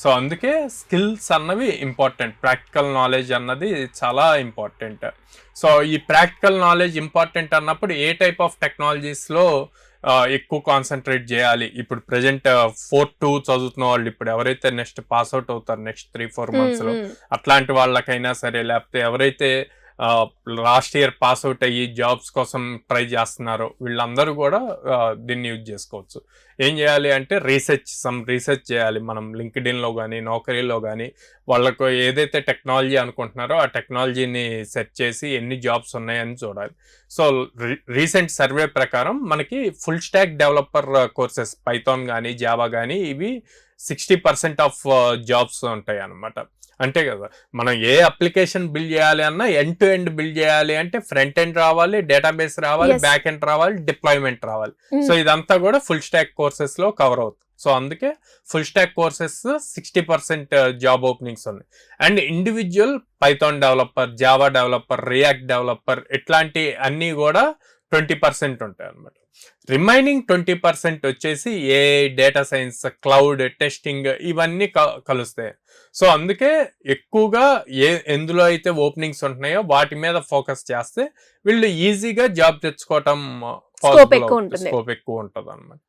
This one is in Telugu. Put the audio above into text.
సో అందుకే స్కిల్స్ అన్నవి ఇంపార్టెంట్, ప్రాక్టికల్ నాలెడ్జ్ అన్నది చాలా ఇంపార్టెంట్. సో ఈ ప్రాక్టికల్ నాలెడ్జ్ ఇంపార్టెంట్ అన్నప్పుడు ఏ టైప్ ఆఫ్ టెక్నాలజీస్లో ఎక్కువ కాన్సన్ట్రేట్ చేయాలి? ఇప్పుడు ప్రజెంట్ 4-2 చదువుతున్న వాళ్ళు, ఇప్పుడు ఎవరైతే నెక్స్ట్ పాస్అవుట్ అవుతారు నెక్స్ట్ 3-4 monthsలో, అట్లాంటి వాళ్ళకైనా సరే, లేకపోతే ఎవరైతే లాస్ట్ ఇయర్ పాస్అవుట్ అయ్యి జాబ్స్ కోసం ట్రై చేస్తున్నారో వీళ్ళందరూ కూడా దీన్ని యూజ్ చేసుకోవచ్చు. ఏం చేయాలి అంటే రీసెర్చ్ చేయాలి. మనం లింక్డ్ఇన్లో కానీ నౌకరీలో కానీ వాళ్ళకు ఏదైతే టెక్నాలజీ అనుకుంటున్నారో ఆ టెక్నాలజీని సెర్చ్ చేసి ఎన్ని జాబ్స్ ఉన్నాయని చూడాలి. సో రీసెంట్ సర్వే ప్రకారం మనకి full stack developer courses, Python కానీ జావా కానీ, ఇవి 60% ఆఫ్ జాబ్స్ ఉంటాయి అన్నమాట. అంటే కదా, మనం ఏ అప్లికేషన్ బిల్డ్ చేయాలి అన్నా ఎండ్ టు ఎండ్ బిల్డ్ చేయాలి అంటే ఫ్రంట్ ఎండ్ రావాలి, డేటాబేస్ రావాలి, బ్యాక్ ఎండ్ రావాలి, డిప్లాయ్మెంట్ రావాలి. సో ఇదంతా కూడా ఫుల్ స్టాక్ కోర్సెస్ లో కవర్ అవుతుంది. సో అందుకే full stack courses 60% job openings ఉన్నాయి. And individual Python developer, Java developer, React developer, ఇట్లాంటి అన్నీ కూడా 20% ఉంటాయి అన్నమాట. రిమైనింగ్ 20% వచ్చేసి AI, data science, cloud, testing, ఇవన్నీ కలుస్తాయి. సో అందుకే ఎక్కువగా ఎందులో అయితే ఓపెనింగ్స్ ఉంటున్నాయో వాటి మీద ఫోకస్ చేస్తే వీళ్ళు ఈజీగా జాబ్ తెచ్చుకోవటం స్కోప్ ఎక్కువ ఉంటుంది అన్నమాట.